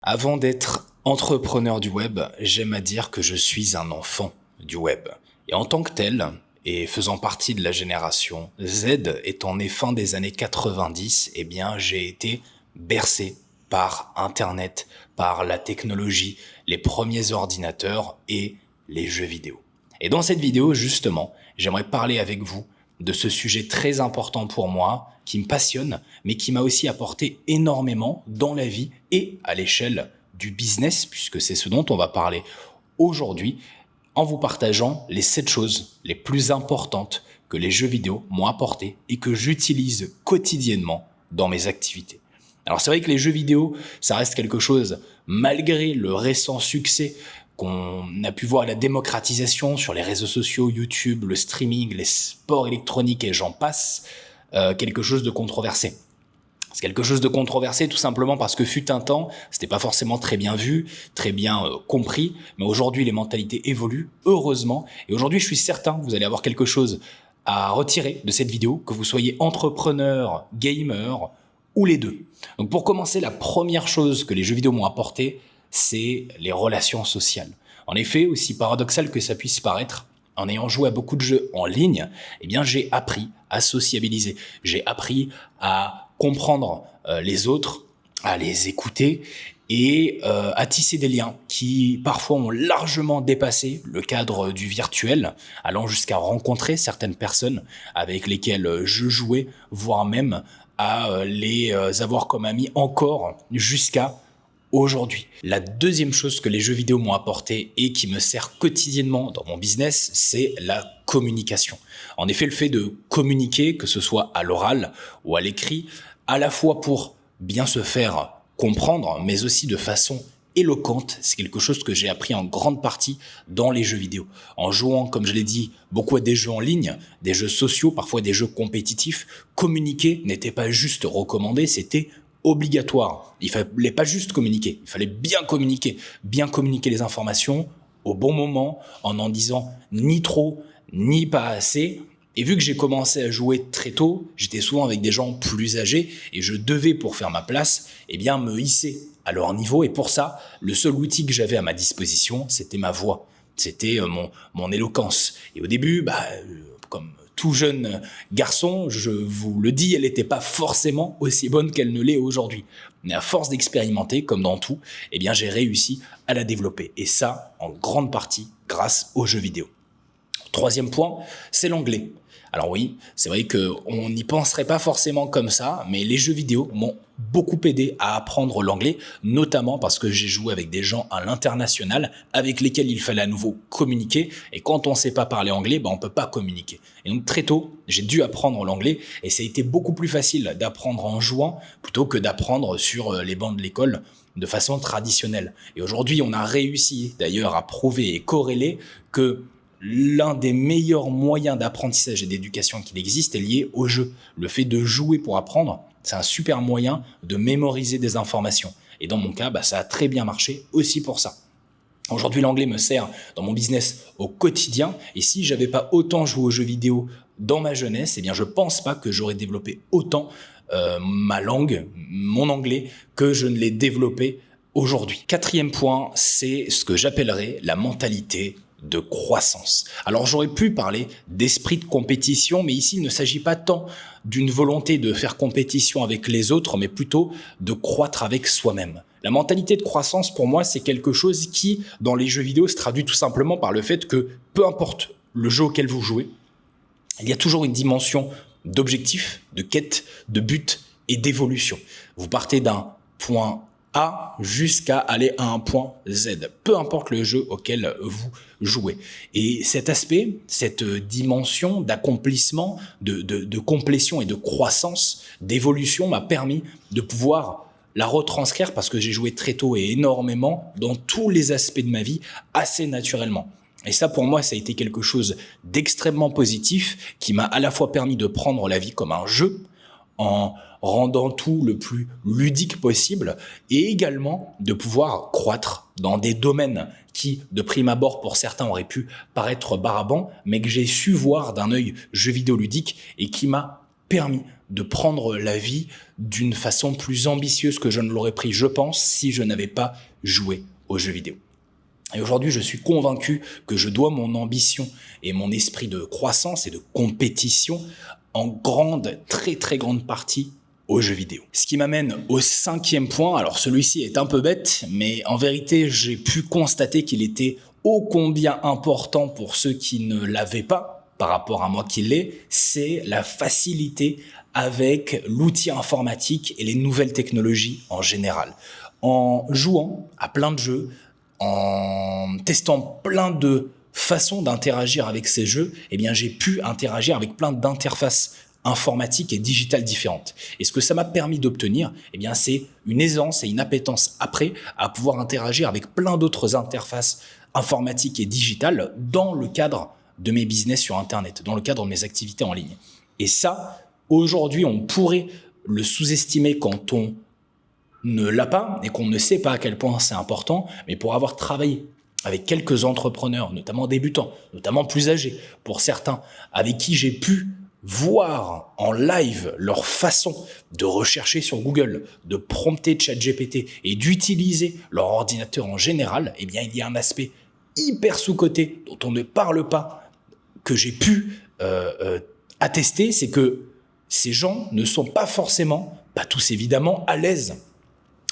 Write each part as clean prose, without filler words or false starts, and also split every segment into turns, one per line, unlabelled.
Avant d'être entrepreneur du web, j'aime à dire que je suis un enfant du web. Et en tant que tel, et faisant partie de la génération Z, étant né fin des années 90, eh bien, j'ai été bercé par Internet, par la technologie, les premiers ordinateurs et les jeux vidéo. Et dans cette vidéo, justement, j'aimerais parler avec vous de ce sujet très important pour moi, qui me passionne, mais qui m'a aussi apporté énormément dans la vie et à l'échelle du business, puisque c'est ce dont on va parler aujourd'hui, en vous partageant les 7 choses les plus importantes que les jeux vidéo m'ont apporté et que j'utilise quotidiennement dans mes activités. Alors c'est vrai que les jeux vidéo, ça reste quelque chose, malgré le récent succès qu'on a pu voir, la démocratisation sur les réseaux sociaux, YouTube, le streaming, les sports électroniques et j'en passe, quelque chose de controversé. C'est quelque chose de controversé tout simplement parce que fut un temps, c'était pas forcément très bien vu, très bien compris, mais aujourd'hui les mentalités évoluent, heureusement, et aujourd'hui je suis certain que vous allez avoir quelque chose à retirer de cette vidéo, que vous soyez entrepreneur, gamer ou les deux. Donc pour commencer, la première chose que les jeux vidéo m'ont apporté, c'est les relations sociales. En effet, aussi paradoxal que ça puisse paraître, en ayant joué à beaucoup de jeux en ligne, eh bien j'ai appris à sociabiliser, j'ai appris à comprendre les autres, à les écouter et à tisser des liens qui parfois ont largement dépassé le cadre du virtuel, allant jusqu'à rencontrer certaines personnes avec lesquelles je jouais, voire même à les avoir comme amis encore jusqu'à aujourd'hui. La deuxième chose que les jeux vidéo m'ont apporté et qui me sert quotidiennement dans mon business, c'est la communication. En effet, le fait de communiquer, que ce soit à l'oral ou à l'écrit, à la fois pour bien se faire comprendre, mais aussi de façon éloquente, c'est quelque chose que j'ai appris en grande partie dans les jeux vidéo. En jouant, comme je l'ai dit, beaucoup à des jeux en ligne, des jeux sociaux, parfois des jeux compétitifs, communiquer n'était pas juste recommandé, c'était obligatoire. Il fallait pas juste communiquer, il fallait bien communiquer les informations au bon moment, en disant ni trop, ni pas assez. Et vu que j'ai commencé à jouer très tôt, j'étais souvent avec des gens plus âgés et je devais, pour faire ma place, eh bien, me hisser à leur niveau. Et pour ça, le seul outil que j'avais à ma disposition, c'était ma voix. C'était mon éloquence. Et au début, comme tout jeune garçon, je vous le dis, elle n'était pas forcément aussi bonne qu'elle ne l'est aujourd'hui. Mais à force d'expérimenter, comme dans tout, eh bien, j'ai réussi à la développer. Et ça, en grande partie, grâce aux jeux vidéo. Troisième point, c'est l'anglais. Alors oui, c'est vrai qu'on n'y penserait pas forcément comme ça, mais les jeux vidéo m'ont beaucoup aidé à apprendre l'anglais, notamment parce que j'ai joué avec des gens à l'international avec lesquels il fallait à nouveau communiquer. Et quand on ne sait pas parler anglais, on ne peut pas communiquer. Et donc très tôt, j'ai dû apprendre l'anglais et ça a été beaucoup plus facile d'apprendre en jouant plutôt que d'apprendre sur les bancs de l'école de façon traditionnelle. Et aujourd'hui, on a réussi d'ailleurs à prouver et corréler que l'un des meilleurs moyens d'apprentissage et d'éducation qu'il existe est lié au jeu. Le fait de jouer pour apprendre, c'est un super moyen de mémoriser des informations. Et dans mon cas, ça a très bien marché aussi pour ça. Aujourd'hui, l'anglais me sert dans mon business au quotidien. Et si j'avais pas autant joué aux jeux vidéo dans ma jeunesse, eh bien, je pense pas que j'aurais développé autant ma langue, mon anglais, que je ne l'ai développé aujourd'hui. Quatrième point, c'est ce que j'appellerais la mentalité de croissance. Alors j'aurais pu parler d'esprit de compétition, mais ici il ne s'agit pas tant d'une volonté de faire compétition avec les autres, mais plutôt de croître avec soi-même. La mentalité de croissance, pour moi, c'est quelque chose qui, dans les jeux vidéo, se traduit tout simplement par le fait que, peu importe le jeu auquel vous jouez, il y a toujours une dimension d'objectif, de quête, de but et d'évolution. Vous partez d'un point A jusqu'à aller à un point Z, peu importe le jeu auquel vous jouez. Et cet aspect, cette dimension d'accomplissement, de complétion et de croissance, d'évolution m'a permis de pouvoir la retranscrire parce que j'ai joué très tôt et énormément dans tous les aspects de ma vie assez naturellement. Et ça, pour moi, ça a été quelque chose d'extrêmement positif qui m'a à la fois permis de prendre la vie comme un jeu en rendant tout le plus ludique possible et également de pouvoir croître dans des domaines qui, de prime abord, pour certains auraient pu paraître barbants, mais que j'ai su voir d'un œil jeu vidéo ludique et qui m'a permis de prendre la vie d'une façon plus ambitieuse que je ne l'aurais pris, je pense, si je n'avais pas joué aux jeux vidéo. Et aujourd'hui, je suis convaincu que je dois mon ambition et mon esprit de croissance et de compétition en grande, très très grande partie aux jeux vidéo. Ce qui m'amène au 5e point. Alors celui-ci est un peu bête, mais en vérité, j'ai pu constater qu'il était ô combien important pour ceux qui ne l'avaient pas par rapport à moi qui l'ai, c'est la facilité avec l'outil informatique et les nouvelles technologies en général. En jouant à plein de jeux, en testant plein de façons d'interagir avec ces jeux, eh bien, j'ai pu interagir avec plein d'interfaces informatiques et digitales différentes. Et ce que ça m'a permis d'obtenir, eh bien, c'est une aisance et une appétence après à pouvoir interagir avec plein d'autres interfaces informatiques et digitales dans le cadre de mes business sur Internet, dans le cadre de mes activités en ligne. Et ça, aujourd'hui, on pourrait le sous-estimer quand on ne l'a pas et qu'on ne sait pas à quel point c'est important, mais pour avoir travaillé avec quelques entrepreneurs, notamment débutants, notamment plus âgés, pour certains, avec qui j'ai pu voir en live leur façon de rechercher sur Google, de prompter ChatGPT et d'utiliser leur ordinateur en général, eh bien, il y a un aspect hyper sous-coté dont on ne parle pas, que j'ai pu attester, c'est que ces gens ne sont pas forcément, pas tous évidemment, à l'aise,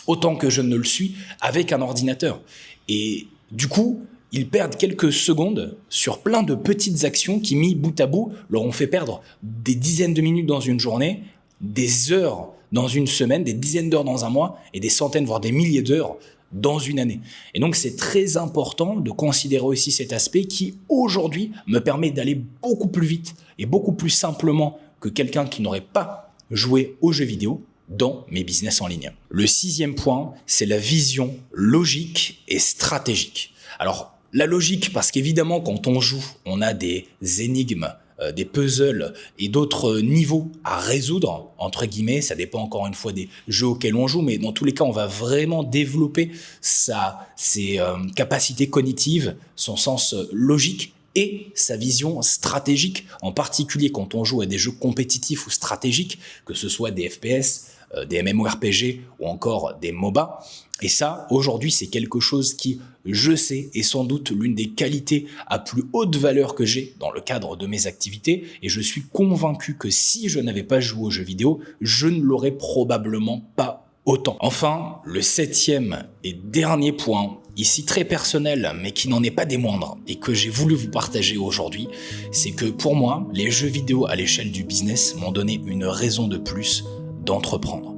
autant que je ne le suis, avec un ordinateur. Et du coup, ils perdent quelques secondes sur plein de petites actions qui, mis bout à bout, leur ont fait perdre des dizaines de minutes dans une journée, des heures dans une semaine, des dizaines d'heures dans un mois et des centaines, voire des milliers d'heures dans une année. Et donc, c'est très important de considérer aussi cet aspect qui, aujourd'hui, me permet d'aller beaucoup plus vite et beaucoup plus simplement que quelqu'un qui n'aurait pas joué aux jeux vidéo dans mes business en ligne. Le 6e point, c'est la vision logique et stratégique. Alors, la logique, parce qu'évidemment, quand on joue, on a des énigmes, des puzzles et d'autres niveaux à résoudre, entre guillemets. Ça dépend encore une fois des jeux auxquels on joue, mais dans tous les cas, on va vraiment développer ses capacités cognitives, son sens logique et sa vision stratégique, en particulier quand on joue à des jeux compétitifs ou stratégiques, que ce soit des FPS, des MMORPG ou encore des MOBA. Et ça, aujourd'hui, c'est quelque chose qui, je sais, est sans doute l'une des qualités à plus haute valeur que j'ai dans le cadre de mes activités. Et je suis convaincu que si je n'avais pas joué aux jeux vidéo, je ne l'aurais probablement pas autant. Enfin, le 7e et dernier point, ici très personnel, mais qui n'en est pas des moindres, et que j'ai voulu vous partager aujourd'hui, c'est que pour moi, les jeux vidéo à l'échelle du business m'ont donné une raison de plus d'entreprendre.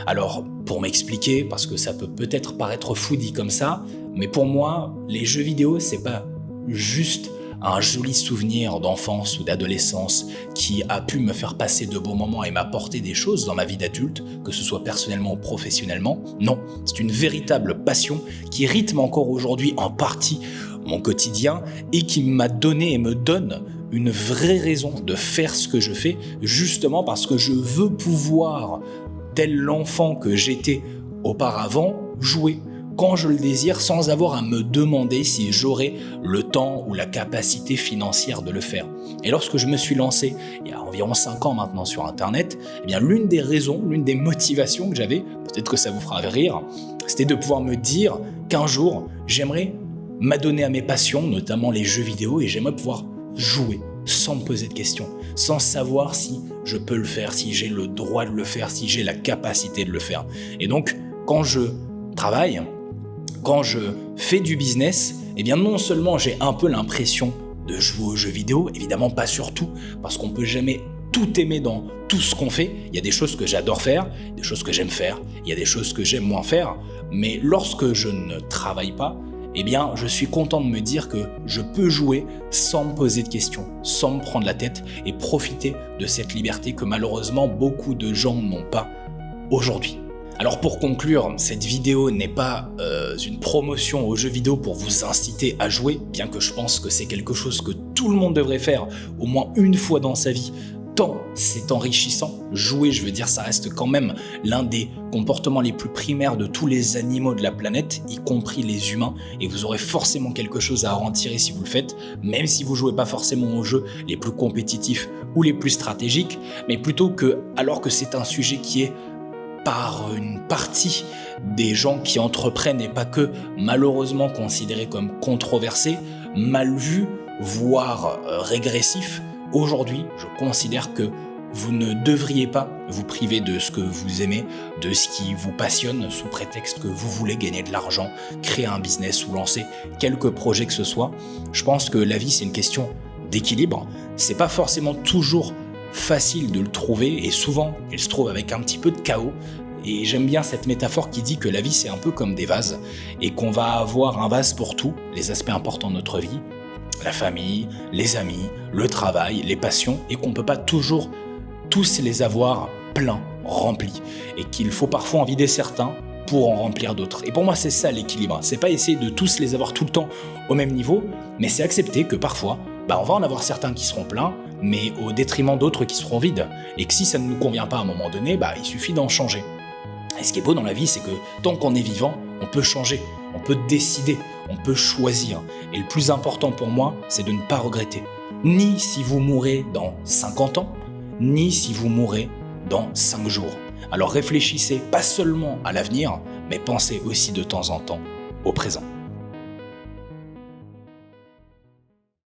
Alors, pour m'expliquer, parce que ça peut peut-être paraître fou dit comme ça, mais pour moi, les jeux vidéo, c'est pas juste un joli souvenir d'enfance ou d'adolescence qui a pu me faire passer de bons moments et m'apporter des choses dans ma vie d'adulte, que ce soit personnellement ou professionnellement. Non, c'est une véritable passion qui rythme encore aujourd'hui en partie mon quotidien et qui m'a donné et me donne une vraie raison de faire ce que je fais, justement parce que je veux pouvoir, tel l'enfant que j'étais auparavant, jouer quand je le désire sans avoir à me demander si j'aurais le temps ou la capacité financière de le faire. Et lorsque je me suis lancé, il y a environ 5 ans maintenant sur Internet, eh bien l'une des raisons, l'une des motivations que j'avais, peut-être que ça vous fera rire, c'était de pouvoir me dire qu'un jour, j'aimerais m'adonner à mes passions, notamment les jeux vidéo, et j'aimerais pouvoir jouer sans me poser de questions, sans savoir si je peux le faire, si j'ai le droit de le faire, si j'ai la capacité de le faire. Et donc, quand je travaille, quand je fais du business, eh bien non seulement j'ai un peu l'impression de jouer aux jeux vidéo, évidemment pas sur tout, parce qu'on peut jamais tout aimer dans tout ce qu'on fait. Il y a des choses que j'adore faire, des choses que j'aime faire, il y a des choses que j'aime moins faire, mais lorsque je ne travaille pas, eh bien, je suis content de me dire que je peux jouer sans me poser de questions, sans me prendre la tête et profiter de cette liberté que malheureusement beaucoup de gens n'ont pas aujourd'hui. Alors pour conclure, cette vidéo n'est pas une promotion aux jeux vidéo pour vous inciter à jouer, bien que je pense que c'est quelque chose que tout le monde devrait faire au moins une fois dans sa vie tant c'est enrichissant. Jouer, je veux dire, ça reste quand même l'un des comportements les plus primaires de tous les animaux de la planète, y compris les humains, et vous aurez forcément quelque chose à en tirer si vous le faites, même si vous jouez pas forcément aux jeux les plus compétitifs ou les plus stratégiques, mais plutôt que, alors que c'est un sujet qui est par une partie des gens qui entreprennent et pas que, malheureusement considéré comme controversé, mal vu, voire régressif, aujourd'hui, je considère que vous ne devriez pas vous priver de ce que vous aimez, de ce qui vous passionne, sous prétexte que vous voulez gagner de l'argent, créer un business ou lancer quelques projets que ce soit. Je pense que la vie, c'est une question d'équilibre. C'est pas forcément toujours facile de le trouver, et souvent, il se trouve avec un petit peu de chaos. Et j'aime bien cette métaphore qui dit que la vie, c'est un peu comme des vases, et qu'on va avoir un vase pour tous les aspects importants de notre vie, la famille, les amis, le travail, les passions, et qu'on ne peut pas toujours tous les avoir pleins, remplis, et qu'il faut parfois en vider certains pour en remplir d'autres. Et pour moi, c'est ça l'équilibre. C'est pas essayer de tous les avoir tout le temps au même niveau, mais c'est accepter que parfois, on va en avoir certains qui seront pleins, mais au détriment d'autres qui seront vides. Et que si ça ne nous convient pas à un moment donné, il suffit d'en changer. Et ce qui est beau dans la vie, c'est que tant qu'on est vivant, on peut changer, on peut décider, on peut choisir. Et le plus important pour moi, c'est de ne pas regretter. Ni si vous mourrez dans 50 ans, ni si vous mourrez dans 5 jours. Alors réfléchissez pas seulement à l'avenir, mais pensez aussi de temps en temps au présent.